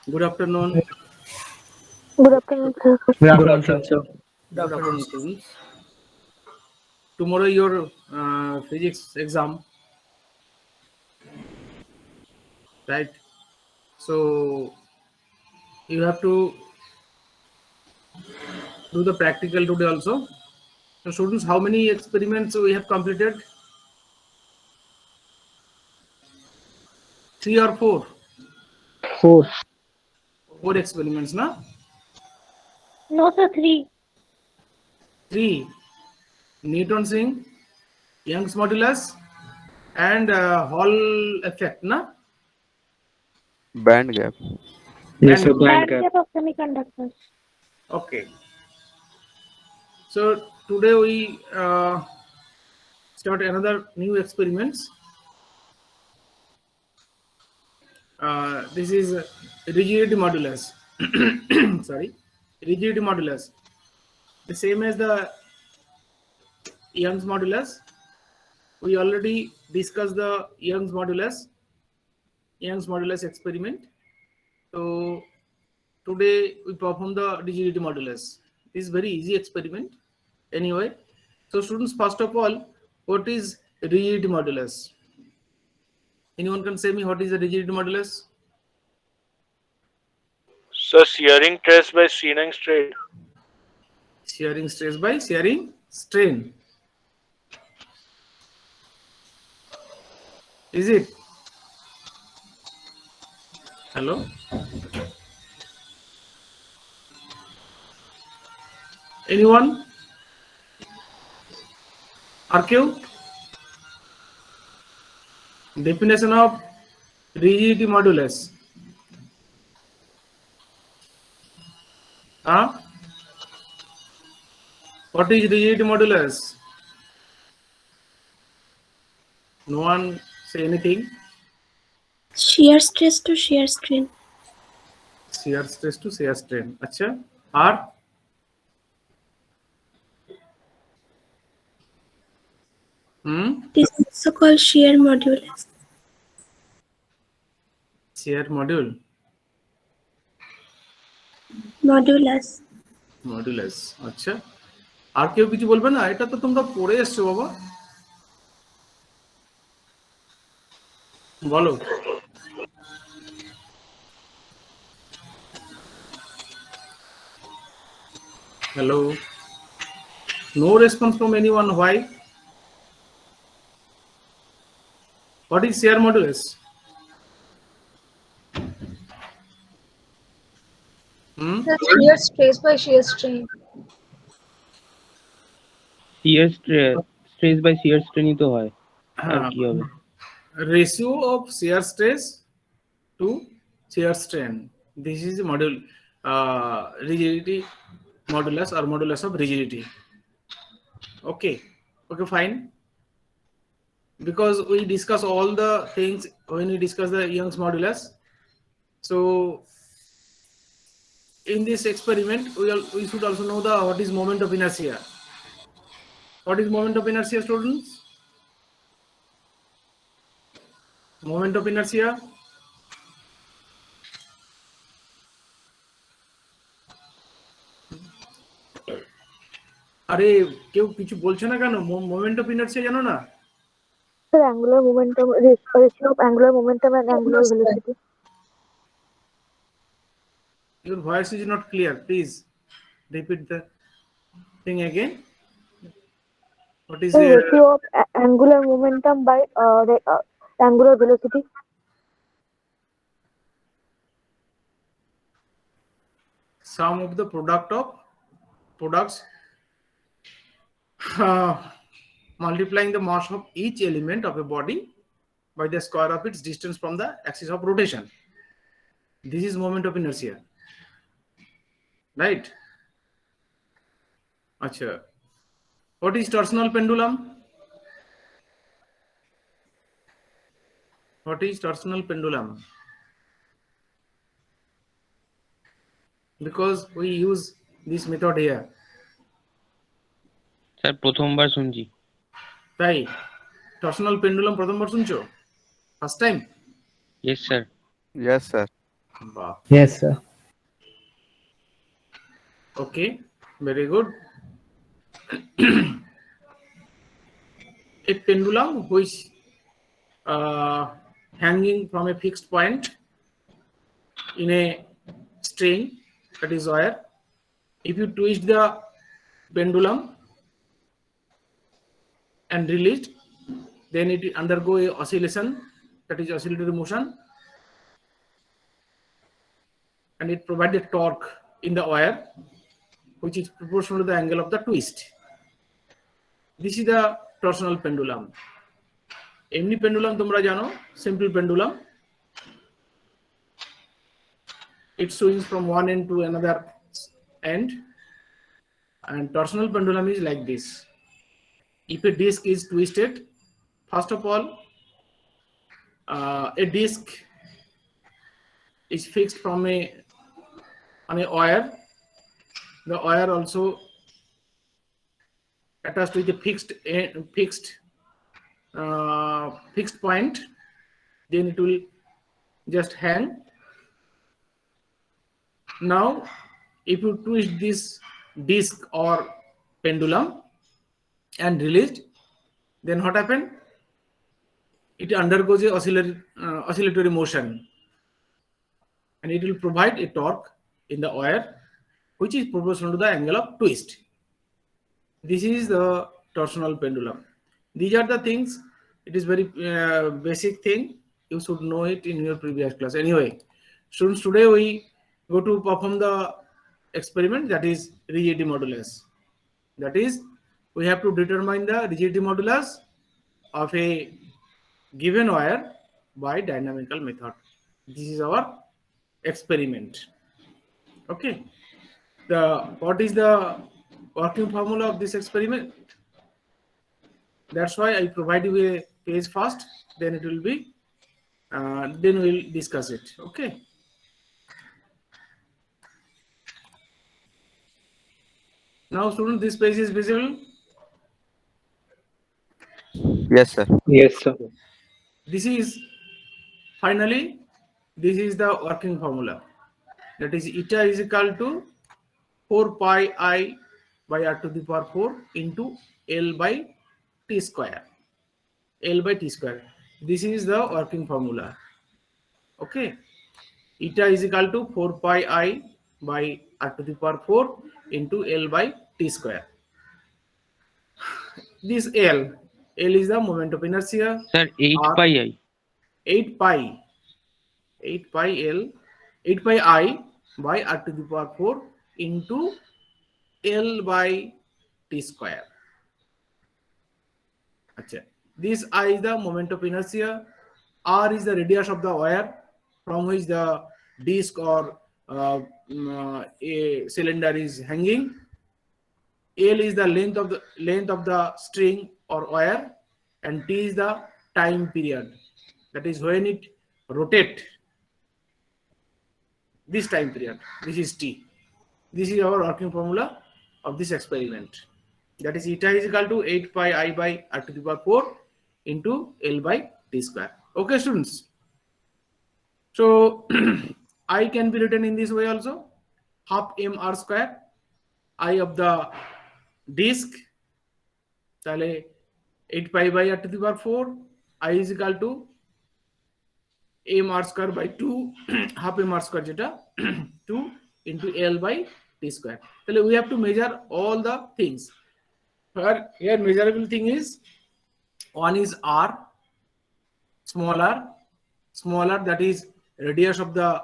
Good afternoon. Good afternoon, sir. Good afternoon, sir. Good afternoon, students. Tomorrow your physics exam, right? So you have to do the practical today also. So students, how many experiments we have completed? 3 or 4? 4. 4 experiments, na? No, sir, 3. 3. Newton's ring, Young's modulus, and Hall effect, na? Band gap. Yes, sir. Band. Band Band gap. gap of semiconductors. Okay. So today we start another new experiments. This is rigidity modulus. Sorry, rigidity modulus. The same as the Young's modulus. We already discussed the Young's modulus experiment. So today we perform the rigidity modulus. This is very easy experiment. Anyway, so students, first of all, what is rigidity modulus? Anyone can say me what is the rigidity modulus? So shearing stress by shearing strain. Shearing stress by shearing strain. Is it? Hello? Anyone? RQ? Definition of rigidity modulus. Huh? What is rigidity modulus? No one say anything. Shear stress to shear strain. Shear stress to shear strain. Acha. R? It is also called shear modulus. Shear module. Modulus. Modulus আচ্ছা আর কেউ কিছু বলবে না এটা তো তোমরা পড়ে এসছো বাবা বলো hello no response from anyone why what is shear modulus Shear stress by shear strain. Shear stress by shear strain ই তো হয় আর কি হবে ratio of shear stress to shear strain. This is the module rigidity modulus or modulus of rigidity. Okay, fine. Because we discuss all the things when we discuss the Young's modulus. So in this experiment, we should also know the what is moment of inertia. What is moment of inertia, students? Moment of inertia. আরে কেউ কিছু বলছে না কেন moment of inertia জানো না Sir, angular momentum, ratio of angular momentum and angular velocity. Your voice is not clear, please repeat the thing again. What is The the ratio of angular momentum by angular velocity. sum of the products multiplying the mass of each element of a body by the square of its distance from the axis of rotation. This is moment of inertia, right? Acha. What is torsional pendulum? What is torsional pendulum? Because we use this method here. Sir প্রথমবার শুনছি তাই torsional pendulum প্রথমবার শুনছো? First time? Yes sir Yes, sir. Wow. Yes, sir. Okay, very good. A pendulum which hanging from a fixed point in a string, that is wire. If you twist the pendulum and released, then it will undergo a oscillation, that is oscillatory motion, and it provides a torque in the wire which is proportional to the angle of the twist. This is the torsional pendulum. Emni pendulum তোমরা জানো, simple pendulum. It swings from one end to another end, and torsional pendulum is like this. If a disc is twisted, first of all, a disc is fixed from on a wire. The wire also attached with a fixed point. Then it will just hang. Now, if you twist this disc or pendulum and released, then what happened? It undergoes a oscillatory motion, and it will provide a torque in the wire which is proportional to the angle of twist. This is the torsional pendulum. These are the things. It is very basic thing. You should know it in your previous class. Anyway, students, today we go to perform the experiment, that is rigidity modulus. That is, we have to determine the rigidity modulus of a given wire by dynamical method. This is our experiment. Okay. What is the working formula of this experiment? That's why I provide you a page first, then it will be, then we'll discuss it. Okay. Now, students, this page is visible. Yes, sir. Yes, sir. This is finally, this is the working formula. That is, eta is equal to 4 pi I by r to the power 4 into L by t square. L by t square. This is the working formula. Okay. Eta is equal to 4 pi I by r to the power 4 into L by t square. This L is the moment of inertia. Sir, 8 pi I. 8 pi I by r to the power 4 into L by t square. Achha. This I is the moment of inertia. R is the radius of the wire from which the disc or a cylinder is hanging. L is the length of the string or wire, and T is the time period. That is when it rotates. This time period. This is T. This is our working formula of this experiment. That is, eta is equal to 8 pi I by r to the power 4 into L by t square. Okay, students. So I can be written in this way also. Half m r square, I of the disc. 8 pi by r to the power 4, I is equal to m r square by 2, half m r square jeta 2 into L by t square. So we have to measure all the things. Here measurable thing is, one is r, smaller, that is radius of the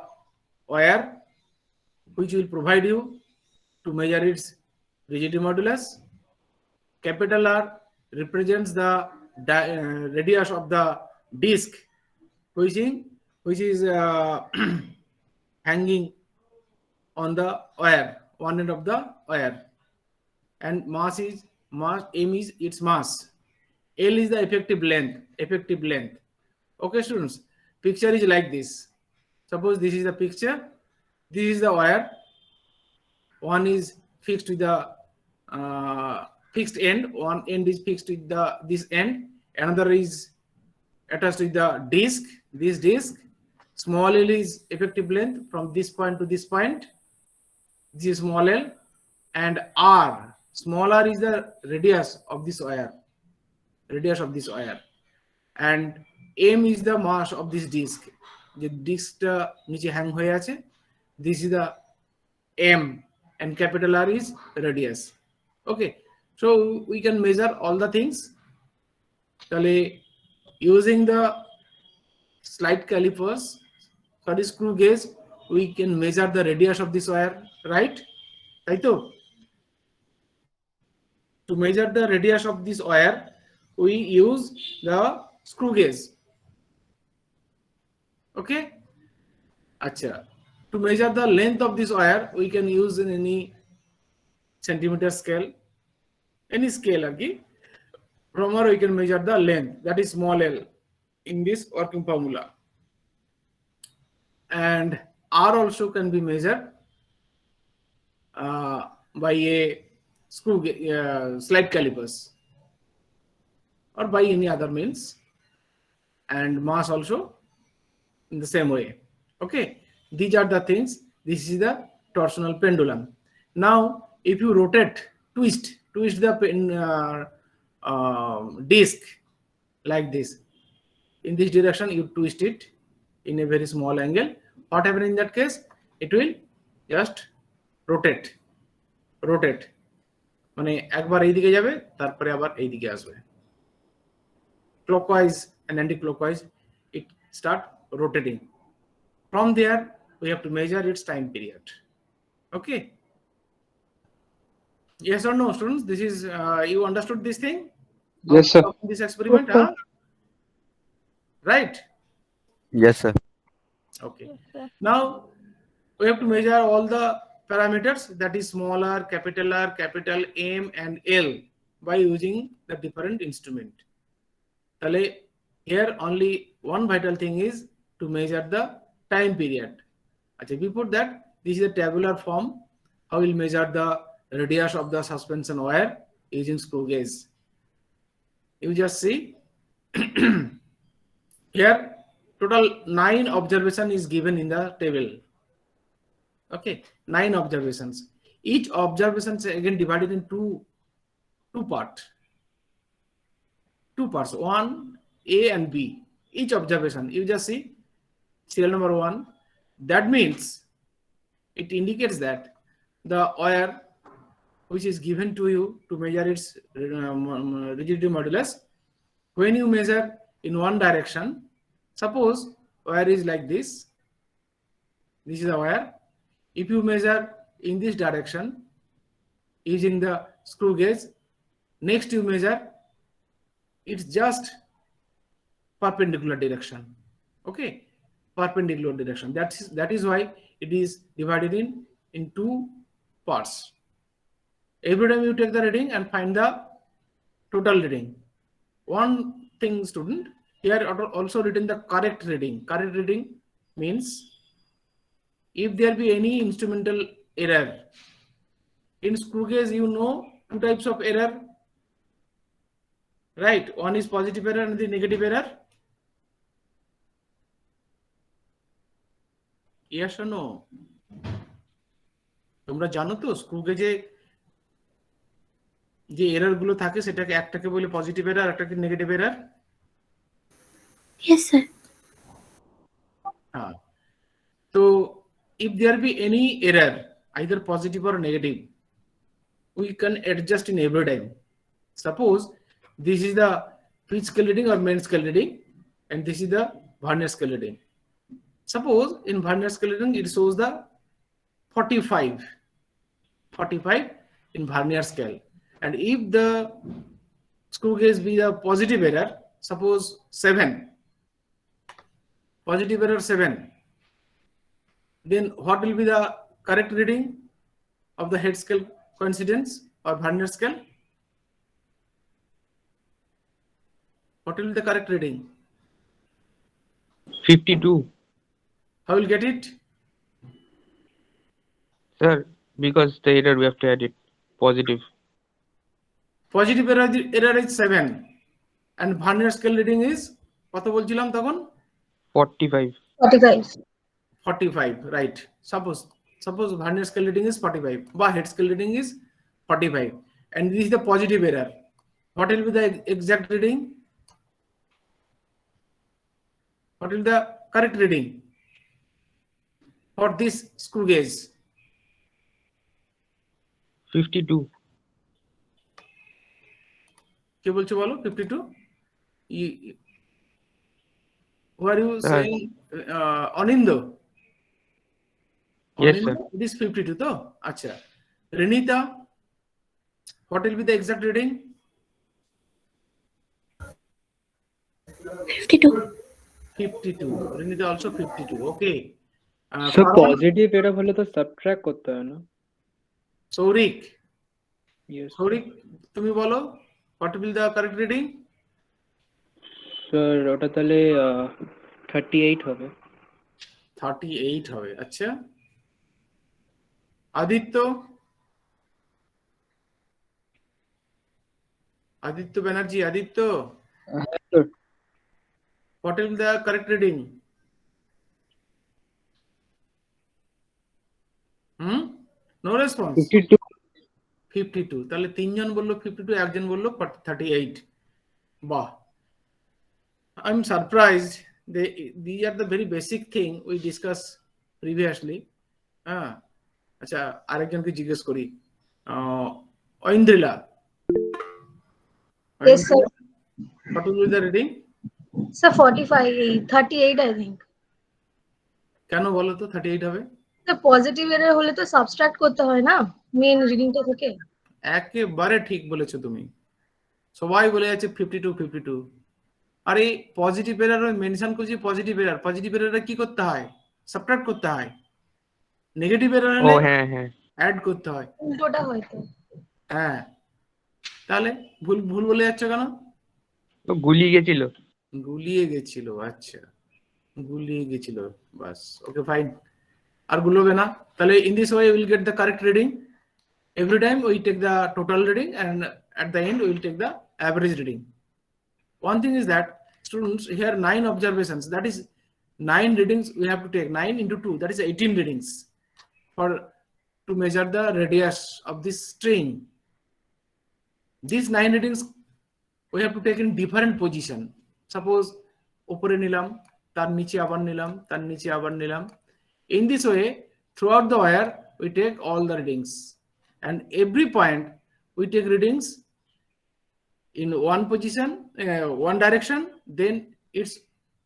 wire, which will provide you to measure its rigidity modulus. Capital R represents the radius of the disc, which is hanging on the wire, one end of the wire, and m is its mass. L is the effective length. Okay, students, picture is like this. Suppose this is the picture. This is the wire. One is fixed with the fixed end. One end is fixed with this end. Another is attached with the disc. This disc. Small l is effective length from this point to this point. This is small l, and r, small r is the radius of this wire, and m is the mass of this disc. The disc niche hang hoye ache. This is the m, and capital R is radius. Okay, so we can measure all the things. Using the slide calipers, sorry, screw gauge, we can measure the radius of this wire, right? To measure the radius of this wire, we use the screw gauge. Okay. Acha. To measure the length of this wire, we can use in any centimeter scale, any scale again. From where we can measure the length, that is small l in this working formula. And R also can be measured by a slide calipers or by any other means, and mass also in the same way. Okay, these are the things. This is the torsional pendulum. Now, if you rotate, twist the disc like this, in this direction, you twist it in a very small angle. What happens in that case? It will just rotate. মানে একবার এইদিকে যাবে, তারপরে আবার এইদিকে আসবে, clockwise and anti-clockwise. It start rotating. From there, we have to measure its time period. Okay. Yes or no, students? This is you understood this thing? Yes, sir. This experiment, Yes, sir. Right? Yes, sir. Okay. Now we have to measure all the parameters, that is small r, capital M, and L, by using the different instrument. Here only one vital thing is to measure the time period. Before that, this is a tabular form. How we'll measure the radius of the suspension wire using screw gauge. You just see here total 9 observation is given in the table. Okay, 9 observations. Each observation is again divided in two parts. 2 parts, 1 A and B. Each observation, you just see serial number 1. That means it indicates that the wire which is given to you to measure its rigidity modulus, when you measure in one direction, suppose wire is like this. This is the wire. If you measure in this direction using the screw gauge, next you measure, it's just perpendicular direction. Okay, perpendicular direction. That is why it is divided in 2 parts. Every time you take the reading and find the total reading. One thing, student, here also written the correct reading. Correct reading means if there be any instrumental error. In screw gauge, you know 2 types of error, right? One is positive error and the negative error. Yes or no? তোমরা জানো তো screw গেজে যে error গুলো থাকে সেটাকে একটাকে বলে positive error, একটাকে negative error. Yes, sir. So if there be any error, either positive or negative, we can adjust in every time. Suppose this is the pitch scale reading or main scale reading, and this is the vernier scale reading. Suppose in vernier scale reading it shows the 45 in vernier scale, and if the screw gauge be the positive error, suppose 7, positive error 7, then what will be the correct reading of the head scale coincidence or vernier scale? What will be the correct reading? 52. How will get it? Sir, because the error we have to add it. Positive. Positive error is 7, and vernier scale reading is কত বলছিলাম তখন? 45. 45. 45, right? Suppose vernier scale reading is 45 বা head scale reading is 45 and this is the positive error. What will be the exact reading? What will the correct reading for this screw gauge? 52. কে বলছো বলো? 52? Who are you saying? Anindo? Yes, sir. It is 52 to? Acha. Renita, what will be the exact reading? 52. 52. Renita also 52. Okay. So Farhan? positive error হলে তো subtract করতে হয় না? Saurik. Yes. Saurik, তুমি বলো, what will be the correct reading? Sir ওটা তাহলে 38 হবে। 38 হবে। আচ্ছা। Aditya Banerjee, Aditya, Sir, what will be the correct reading? No response. 52. 52, তাহলে তিনজন বললো 52, একজন বললো 38। বাহ, I'm surprised. These are the very basic thing we discussed previously. আচ্ছা, আরেকজনকে জিজ্ঞেস করি, Aindrila. Yes, sir. What will be the reading? Sir, 45, 38, I think. কেন বলো তো 38 হবে? The positive error হলে তো subtract করতে হয় না মেন রিডিংটা থেকে। একেবারে ঠিক বলেছো তুমি। সবাই বলে যাচ্ছে 52। আরে পজিটিভ এরর মেনশন করছি, পজিটিভ এরর কি করতে হয়? সাবট্রাক্ট করতে হয়। নেগেটিভ এরর হলে হ্যাঁ অ্যাড করতে হয়। উল্টোটা হয়তো। হ্যাঁ, তাহলে ভুল বলে যাচ্ছ কেন? গুলিয়ে গেছিল। আচ্ছা, গুলিয়ে গেছিল, বাস। ওকে, ফাইন, আর গুলোবে না। তাহলে in this way will get the correct reading. Every time we take the total reading and at the end we will take the average reading. One thing is that students, here 9 observations, that is 9 readings we have to take. 9 into 2, that is 18 readings to measure the radius of this string. These 9 readings we have to take in different position. Suppose opore nilam, tar niche abar nilam, tar niche abar nilam. In this way, throughout the wire we take all the readings, and every point we take readings in one position, one direction, then its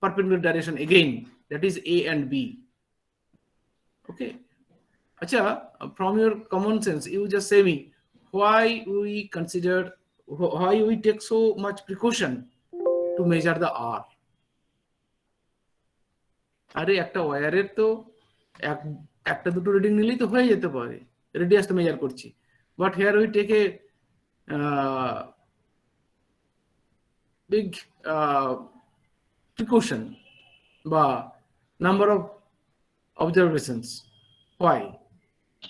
perpendicular direction again, that is A and B. Okay. Acha, from your common sense, you just say me why we take so much precaution to measure the R. আরে একটা ওয়্যারের তো একটা দুটো reading নিলেই তো হয়ে যেতে পারে, রেডিয়াস তো মেজার করছি, but here we take a big precaution বা number of observations. Why?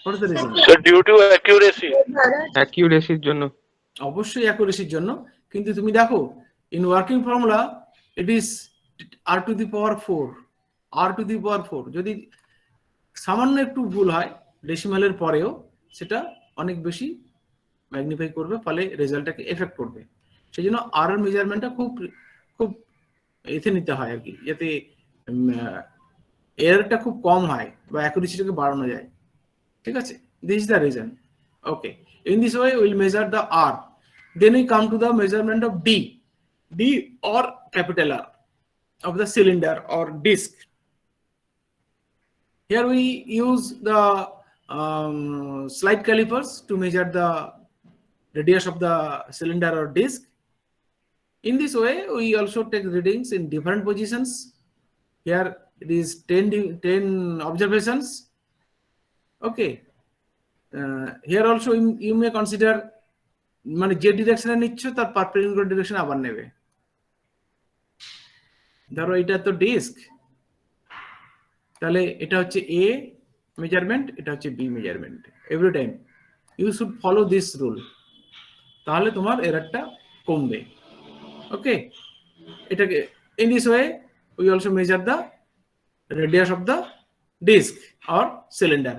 What is the reason? So due to accuracy. অ্যাকিউরেসির জন্য। অবশ্যই অ্যাকুরেসির জন্য, কিন্তু তুমি দেখো in working formula it is r to the power 4, r to the power 4। যদি সামান্য একটু ভুল হয় ডেসিমালের পরেও সেটা অনেক বেশি ম্যাগনিফাই করবে, ফলে রেজাল্টটাকে এফেক্ট করবে। সেই জন্য আর এর মেজারমেন্টটা খুব এতে নিতে হয় আর কি, যাতে এররটা খুব কম হয় বা অ্যাকুরেসিটাকে বাড়ানো যায়। ঠিক আছে, this is the reason. Okay, in this way we will measure the R. Then we come to the measurement of D or capital R of the cylinder or disc. Here we use the slide calipers to measure the radius of the cylinder or disc. In this way we also take readings in different positions. Here it is 10 observations. Okay. Here also you may consider মানে যে ডিরেকশনে নিচ্ছ তার perpendicular direction আবার নেবে। ধরো এটা তো disk, তাহলে এটা হচ্ছে এ মেজারমেন্ট, এটা হচ্ছে B measurement. Every time you should follow this rule, তাহলে তোমার এররটা কমবে। ওকে, এটাকে in this way we also measure the radius of the disk or cylinder.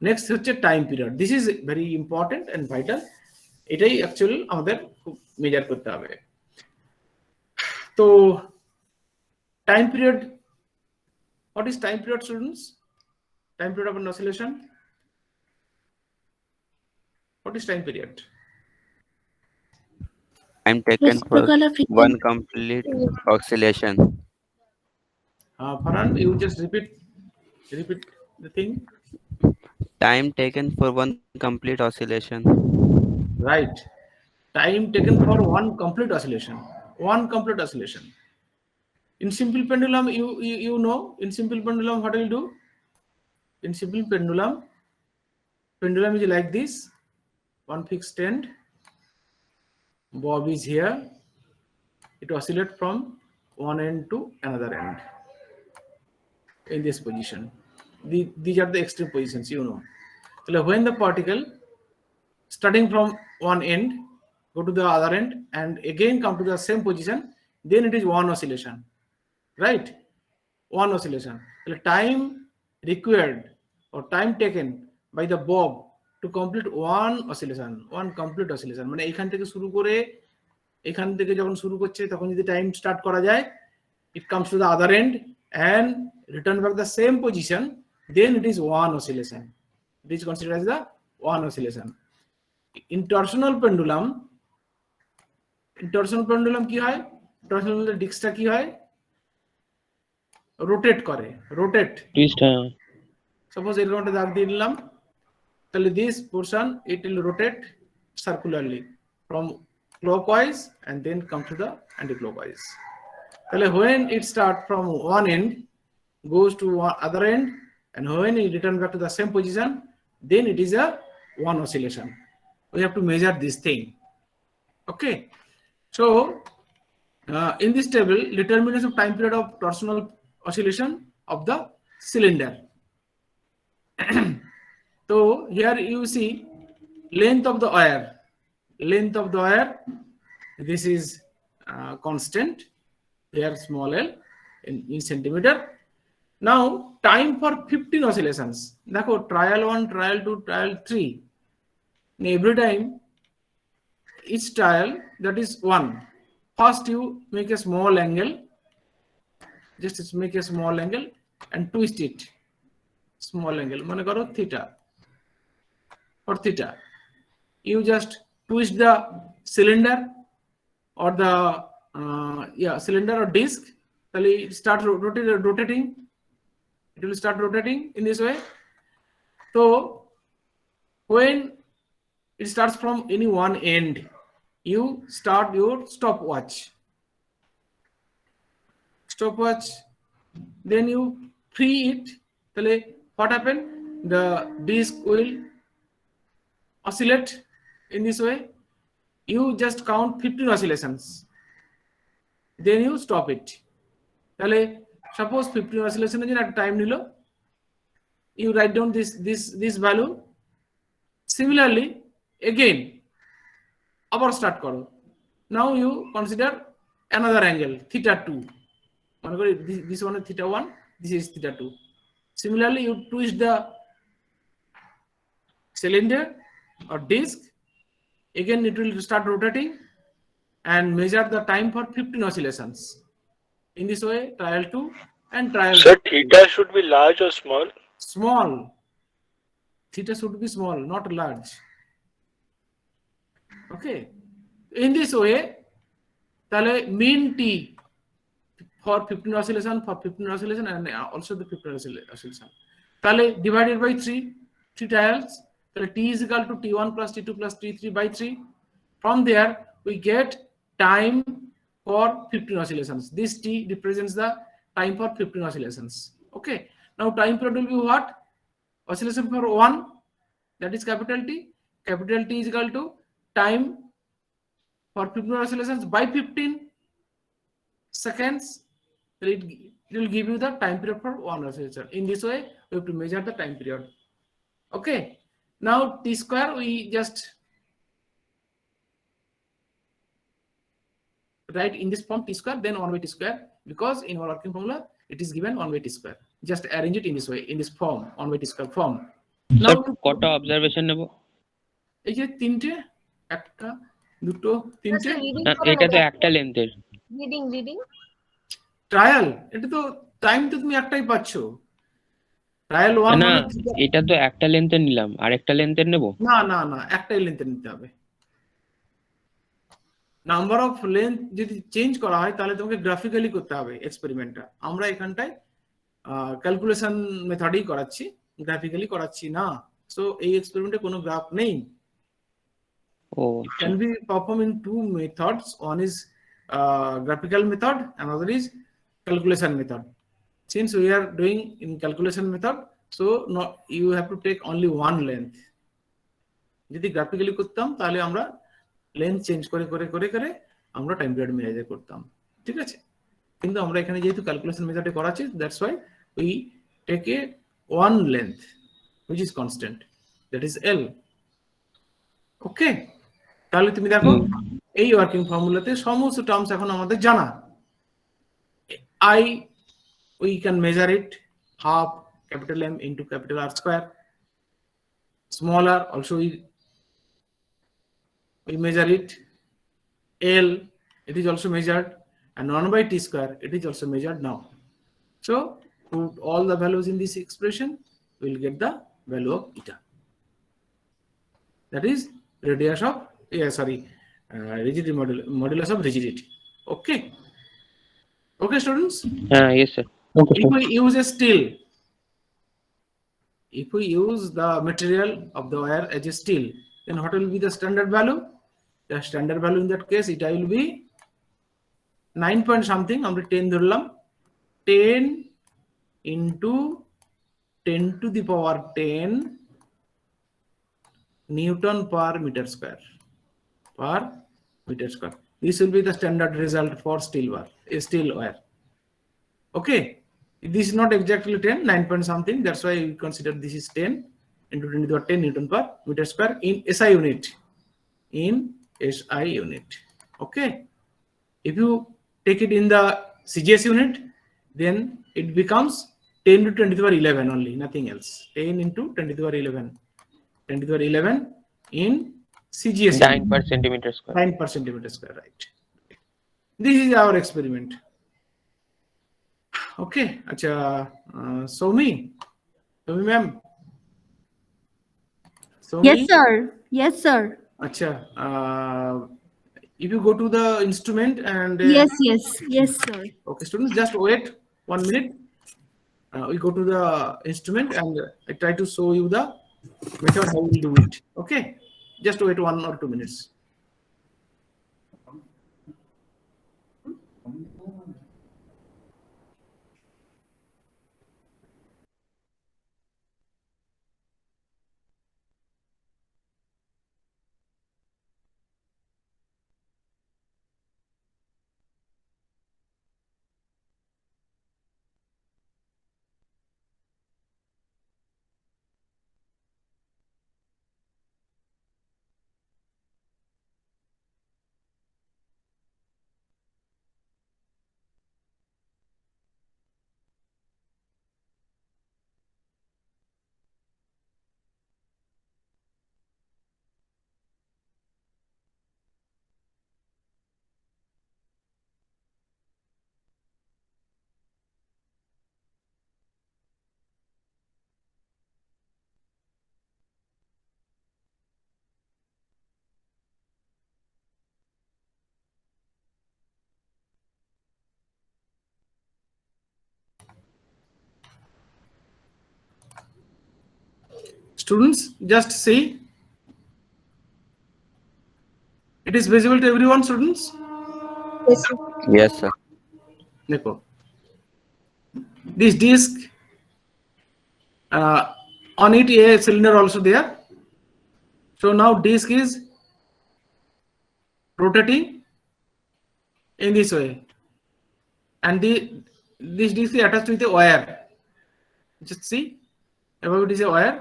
Next হচ্ছে time period. This is very important and vital. এটাই actually আমাদের measure করতে হবে। তো time period, what is time period, students? Time period of an oscillation. What is time period? Time taken for Reciprocal of one complete oscillation. Farhan, you just repeat the thing. Time taken for one complete oscillation. Right. Time taken for one complete oscillation. One complete oscillation. In simple pendulum, you know, in simple pendulum, what will do? In simple pendulum is like this. One fixed end. Bob is here. It oscillates from one end to another end. In this position. These are the extreme positions, you know. So when the particle starting from one end go to the other end and again come to the same position, then it is one oscillation, right? One oscillation. The time required or time taken by the bob to complete one oscillation, one complete oscillation, মানে এখান থেকে শুরু করে এখান থেকে যখন শুরু করছে তখন যদি টাইম স্টার্ট করা যায়, it comes to the other end and return back the same position, then it is one oscillation. It is considered as the one oscillation. In torsional pendulum কি হয়? Torsional ডিস্কটা কি হয়? রোটেট করে, rotate. twist, suppose এরকম একটা দাগ দিয়ে দিলাম, তাহলে this portion it will rotate circularly from clockwise and then come to the anti-clockwise. তাহলে when it start from one end goes to other end and when it return back to the same position, then it is a one oscillation. We have to measure this thing. Okay, so in this table, determination of time period of torsional oscillation of the cylinder. So here you see length of the wire. Length of the wire, this is constant. Here small l in centimeter. Now time for 15 oscillations. দেখো trial 1, trial 2, trial 3. And every time each trial, that is one. First you make a small angle, just make a small angle and twist it. Small angle, মনে করো theta. For theta, you just twist the cylinder or the cylinder or disc. Then it start rotating. It will start rotating in this way. So when it starts from any one end, you start your stopwatch. Then you free it. Then what happen? The disc will oscillate in this way. You just count 15 oscillations. Then you stop it. তাহলে suppose 15 oscillation এর জন্য একটা time নিল, you write down this value. Similarly again আবার start করো. Now you consider another angle, theta 2. মনে করি this one is theta 1, this is theta 2. Similarly you twist the cylinder or disc, again it will start rotating and measure the time for 15 oscillations. In this way, trial 2 and trial. So theta should be large or small? Small. Theta should be small, not large. Okay. In this way, তাহলে mean t for 15 oscillation, and also the 15 oscillation. তাহলে divided by 3 trials. তাহলে t is equal to t1 plus t2 plus t3 by 3. From there, we get time for 15 oscillations. This t represents the time for 15 oscillations. Okay. Now time period will be what? Oscillation for 1, that is capital T. Capital T is equal to time for 15 oscillations by 15 seconds. It will give you the time period for one oscillation. In this way, we have to measure the time period. Okay. Now t square, we just write in this form t square, then 1 by t square, because in our working formula it is given 1 by t square. Just arrange it in this way, in this form, 1 by t square form. Sir Now, কটা observation নেব? এই যে তিনটে, একটা, দুটো, তিনটে reading না, করে এটা তো একটা লেন্থের। রিডিং ট্রায়াল, এটা তো টাইম তো তুমি একটাই পাচ্ছ। ট্রায়াল 1 না, মানে এটা তো একটা লেন্থের নিলাম, আর একটা লেন্থের নেব? না না না, একটাই লেন্থে নিতে হবে। নাম্বার অফ লেন্থ যদি চেঞ্জ করা হয় তাহলে তোমাকে গ্রাফিক্যালি করতে হবে এক্সপেরিমেন্টটা। আমরা এখানটায় ক্যালকুলেশন মেথডেই করাচ্ছি, গ্রাফিক্যালি করাচ্ছি না। সো এই এক্সপেরিমেন্টে কোনো গ্রাফ নেই। ও Can be performed in two methods. One is graphical method, another is calculation method. Since we are doing in calculation method, so not you have to take only one length. যদি graphically করতাম তাহলে আমরা length change করে করে করে করে আমরা time period measure করতাম, ঠিক আছে? কিন্তু আমরা এখানে যেহেতু ক্যালকুলেশন মেথডে করাচ্ছি, that's why we take a one length which is constant, that is L. ওকে, তাহলে তুমি দেখো এই ওয়ার্কিং ফর্মুলাতে সমস্ত টার্মস এখন আমাদের জানা। I we can measure it half capital M into capital R square. Smaller also we measure it. L, it is also measured, and 1 by t square, it is also measured now. So put all the values in this expression, we will get the value of eta. That is radius of rigidity modulus of rigidity. Okay. Okay, students. Yes sir. If we use a steel, if we use the material of the wire as a steel, then what will be the standard value? The standard value in that case, it will be 9 point something. আমরা 10 ধরলাম, 10 into 10 to the power 10 Newton per meter square. This will be the standard result for steel wire. Okay, this is not exactly 10, 9 point something. That's why we consider this is 10 into 10 to the power 10 Newton per meter square in SI unit. Okay, if you take it in the CGS unit, then it becomes 10 to 10 to the power 11 only, nothing else. 10 into 10 to the power 11, 10 to the power 11 in CGS 9 per centimeter square. 9 per centimeter square, right? This is our experiment. Okay, acha, Soumi ma'am. Yes sir. Acha, if you go to the instrument and Yes sir. okay, students, just wait 1 minute. We go to the instrument and I try to show you the method how we do it. Okay, just wait 1 or 2 minutes. Students, just see. It is visible to everyone, students? Yes, sir. देखो, this disc, on it a cylinder also there. So now disc is rotating in this way, and this disc is attached with a wire. Just see, above it is a wire,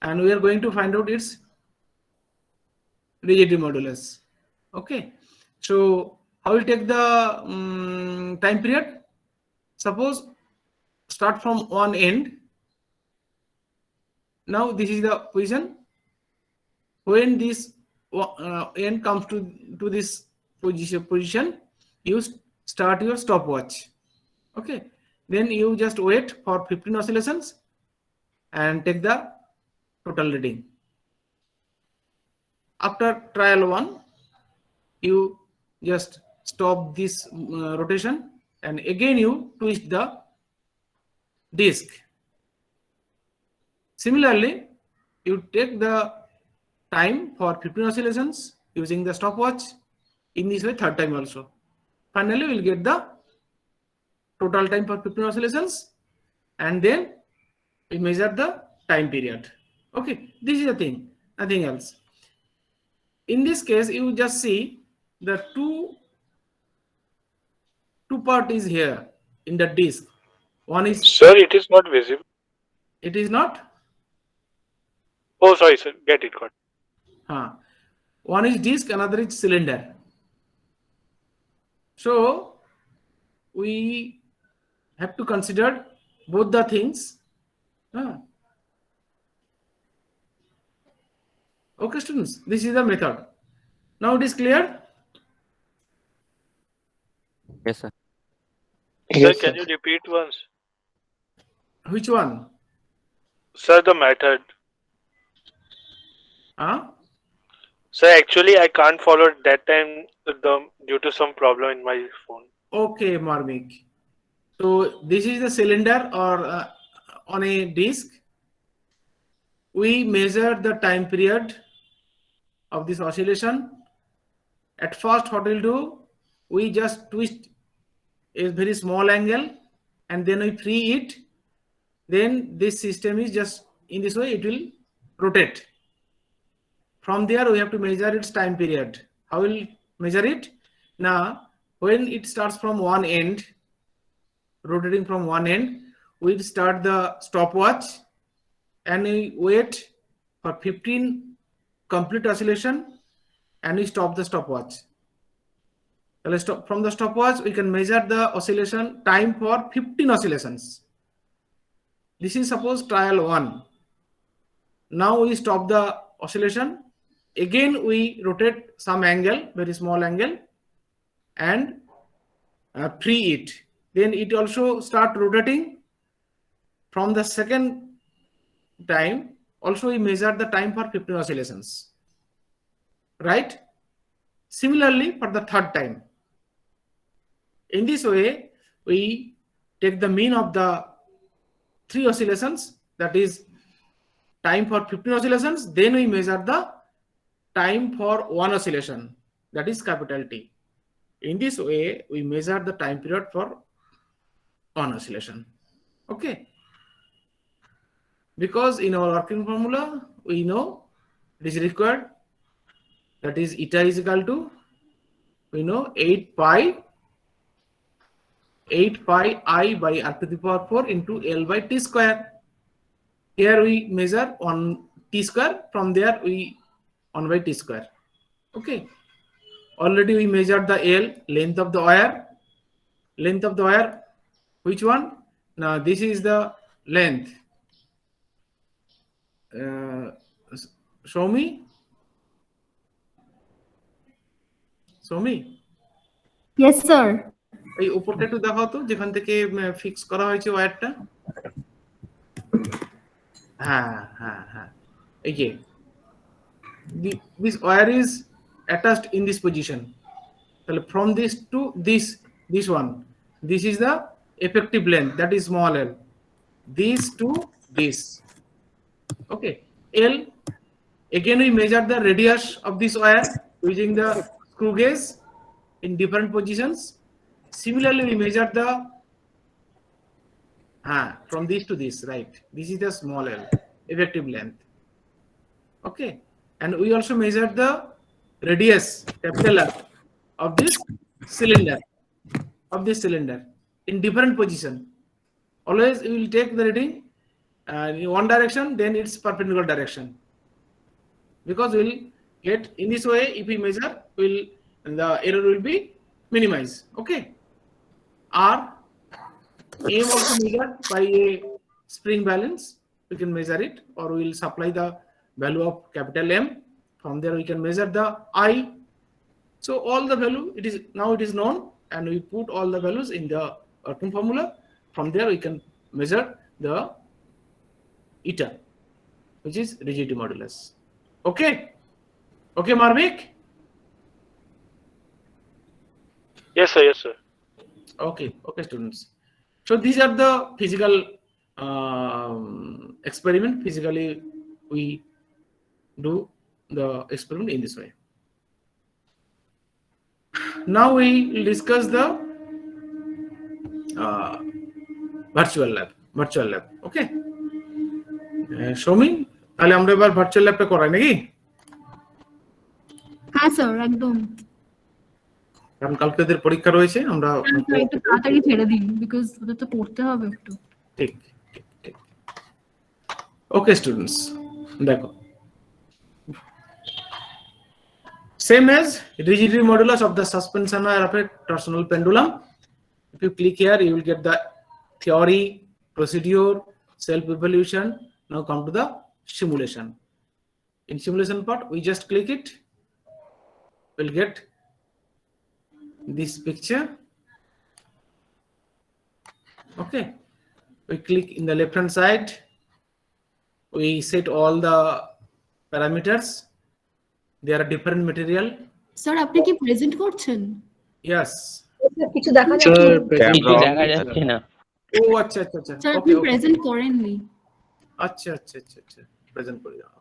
and we are going to find out its rigidity modulus. Okay, so how will take the time period? suppose start from one end. Now this is the position. When this end comes to this position, you start your stopwatch. Okay, then you just wait for 15 oscillations and take the total reading. After trial 1, you just stop this rotation and again you twist the disc. Similarly, you take the time for 15 oscillations using the stopwatch. In this way, third time also. Finally, we'll get the total time for 15 oscillations and then we measure the time period. Okay, this is the thing, nothing else. In this case, you just see the two part is here in the disc. One is, Sir, it is not visible. it is not. Oh, sorry, sir. Got it. One is disc, another is cylinder. So we have to consider both the things. Okay, students, this is the method. Now it is clear. Yes, sir. Sir, Yes, can sir. you repeat once? Which one? Sir, the method. Huh? Sir, actually, I can't follow that time due to some problem in my phone. Okay, Marmik. So this is the cylinder or on a disc. We measure the time period of this oscillation. At first, what we'll do, we just twist a very small angle and then we free it. Then this system is just in this way, it will rotate. From there, we have to measure its time period. How will measure it? Now, when it starts from one end, rotating from one end, we start the stopwatch and we wait for 15 complete oscillation and we stop the stopwatch. From the stopwatch, we can measure the oscillation time for 15 oscillations. This is suppose trial 1. Now we stop the oscillation. Again, we rotate some angle, very small angle, and free it. Then it also start rotating. From the second time, also we measure the time for 15 oscillations. Right? Similarly, for the third time. In this way, we take the mean of the 3 oscillations, that is time for 15 oscillations, then we measure the time for 1 oscillation, that is capital T. In this way, we measure the time period for 1 oscillation. Okay. Because in our working formula, we know it is required, that is eta is equal to, we know 8 pi I by r to the power 4 into L by T square. Here we measure on T square, from there we 1 by T square. Okay. Already we measured the L, length of the wire. Length of the wire, which one? Now this is the length. Show me. Show me. Yes, sir. এই উপরটা একটু দেখাও তো, যেখান থেকে fix করা হয়েছে ওয়্যারটা। হ্যাঁ হ্যাঁ হ্যাঁ, এই যে this wire is attached in this position. তাহলে from this to this one, this is the effective length, that is small l. This to this. Okay. L, again we measure the radius of this wire using the screw gauge in different positions. Similarly, we measure the from this to this, right? This is the small l, effective length. Okay. And we also measure the radius, capital R, of this cylinder, in different position. Always we will take the reading in one direction, then its perpendicular direction. Because we will get in this way, if we measure, the error will be minimized. Okay. R, M also measured by a spring balance. We can measure it, or we will supply the value of capital M. From there we can measure the I. So all the value it is known, and we put all the values in the working formula. From there we can measure the eta, which is rigidity modulus. Okay, Marvik. Yes, sir. Yes, sir. Okay, students. So these are the physical experiment. Physically, we do the experiment in this way. Now we will discuss the virtual lab. Okay. Showing. তাহলে আমরা এবার virtual ল্যাবটা করাই নাকি? হ্যাঁ sir একদম। কারণ কালকে ওদের পরীক্ষা রয়েছে, আমরা একটু তাড়াতাড়ি ছেড়ে দিন, বিকজ ওদের তো পড়তে হবে একটু। ঠিক। ওকে স্টুডেন্টস, দেখো, same as rigidity modulus of the suspension wire of a torsional pendulum. If you click here, you will get the theory, procedure, self-evaluation. Now come to the simulation. In simulation part, we just click it. We'll get this picture. Okay, we click in the left hand side. We set all the parameters. There are different material. Sir আপনি কি present করছেন? Yes. কিছু দেখা যাচ্ছে Sir, কিছু দেখা যাচ্ছে না। ও আচ্ছা। স্যার আপনি প্রেজেন্ট করেননি। আচ্ছা প্রেজেন্ট করে দাও।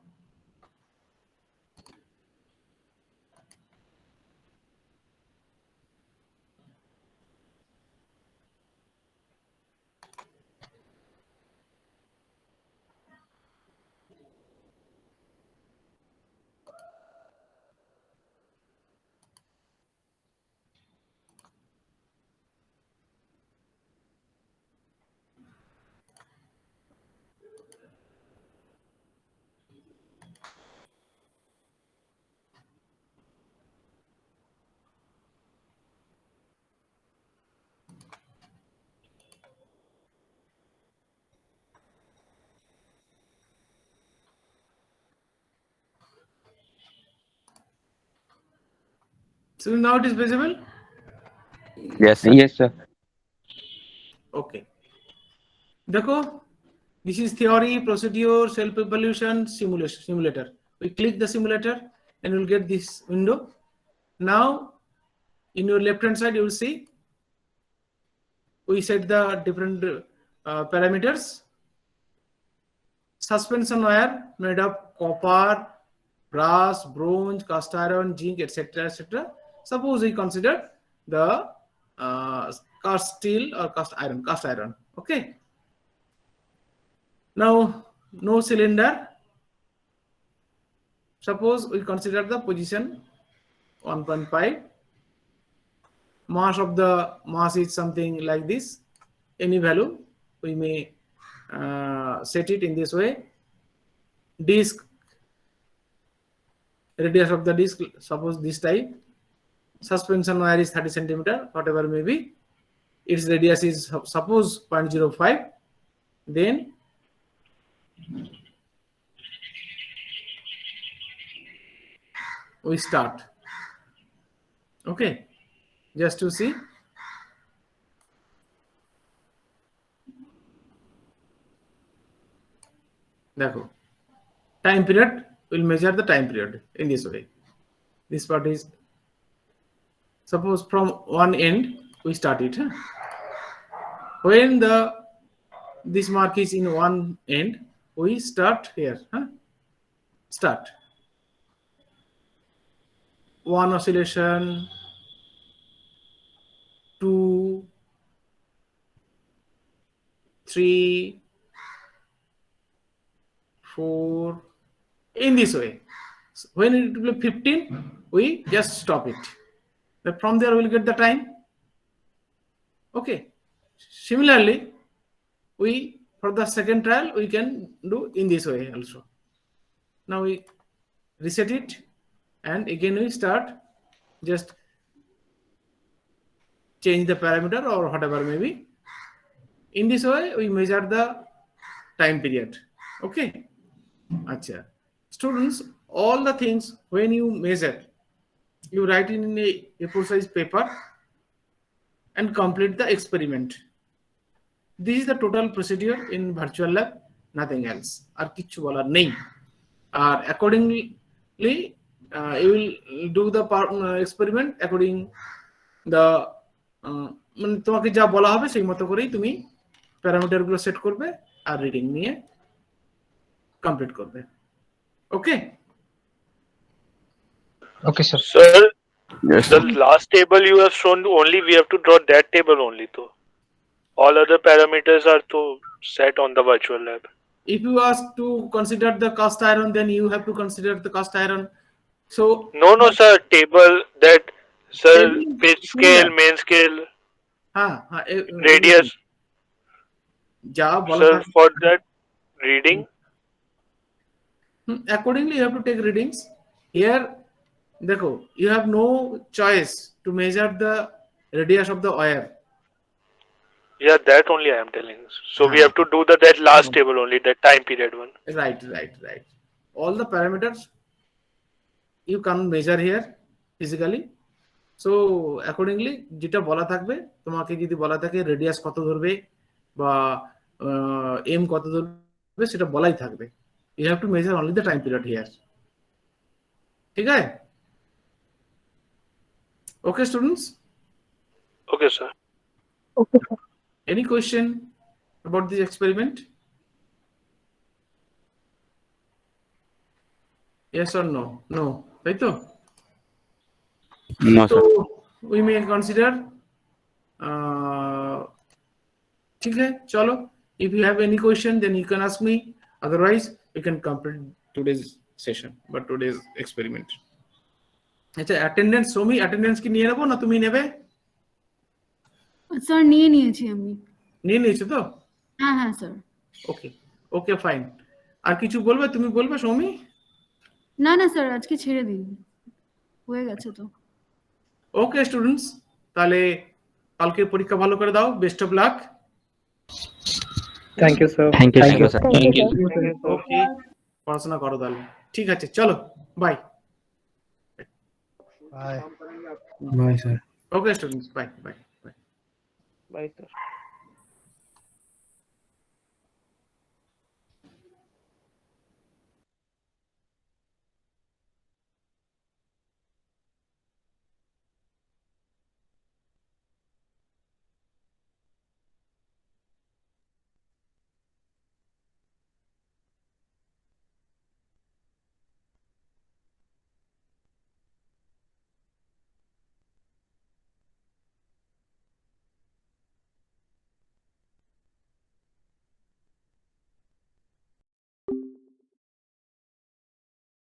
So now it is visible? Yes, sir. Yes, sir. Okay. Dekho, this is theory, procedure, self-evaluation, simulator. We click the simulator and you'll get this window. Now, in your left-hand side, you will see we set the different parameters. Suspension wire made of copper, brass, bronze, cast iron, zinc, etc. Suppose we consider the cast steel or cast iron. Okay. Now, no cylinder. Suppose we consider the position 1.5. Mass is something like this. Any value we may set it in this way. Disc, radius of the disc, suppose this type. Suspension wire is 30 centimeter, whatever may be. Its radius is suppose 0.05. Then we start. Okay, just to see. Dekho, time period, we'll measure the time period in this way. This part is, suppose from one end we start it. When this mark is in one end, we start here. Start. One oscillation, 2, 3, 4, in this way. When it will be 15, we just stop it. Then from there we'll get the time. Okay. Similarly, for the second trial we can do in this way also. Now we reset it and again we start. Just change the parameter or whatever may be In this way, we measure the time period. Okay. Acha. Students, all the things when you measure, you write in a A4 size paper and complete the experiment. This is the total procedure in virtual lab, nothing else. আর কিছু বলার নেই। আর accordingly, you will do the experiment according the মানে তোমাকে যা বলা হবে সেই মতো করেই তুমি প্যারামিটার গুলো সেট করবে আর রিডিং নিয়ে কমপ্লিট করবে। ওকে Okay, sir. Sir, the last table you have shown, only we have to draw that table only though. All other parameters are to set on the virtual lab. If you ask to consider the cast iron, then you have to consider the cast iron. So No, sir. Table that, sir, pitch scale, main scale, radius. যা বলা Sir, for that reading, accordingly you have to take readings. Here, देखो, you have no choice to measure the radius of the wire. yeah, that only I am telling. So we have to do that last table only, that time period one. Right. All the parameters you can measure here physically. So accordingly, যেটা বলা থাকবে, তোমাকে যদি বলা থাকে radius কত ধরবে বা এম কত ধরবে সেটা বলাই থাকবে। You have to measure only the time period here. ঠিক আছে? Okay, students. Okay, sir. Okay, sir. Any question about this experiment? Yes or no? No. Right? No, So sir. we may consider. ठीक है, चलो. If you have any question, then you can ask me. Otherwise, you can complete today's session, but today's experiment. আচ্ছা, attendance, Soumi, attendance কি নিয়ে নেবো না তুমি নেবে? স্যার নিয়ে নিয়েছি আমি। নিয়ে নিয়েছো তো? হ্যাঁ স্যার। Okay fine. আর কিছু বলবে, তুমি বলবে সৌমি? না স্যার, আজকে ছেড়ে দিন, হয়ে গেছে তো। ওকে স্টুডেন্টস, তাহলে কালকে পরীক্ষা ভালো করে দাও। Best of luck. Thank you, sir. Thank you, sir. Thank you, sir. Okay, পড়াশোনা করো তাহলে। ঠিক আছে, চলো, bye. Bye, sir. Okay students, bye. Bye, sir.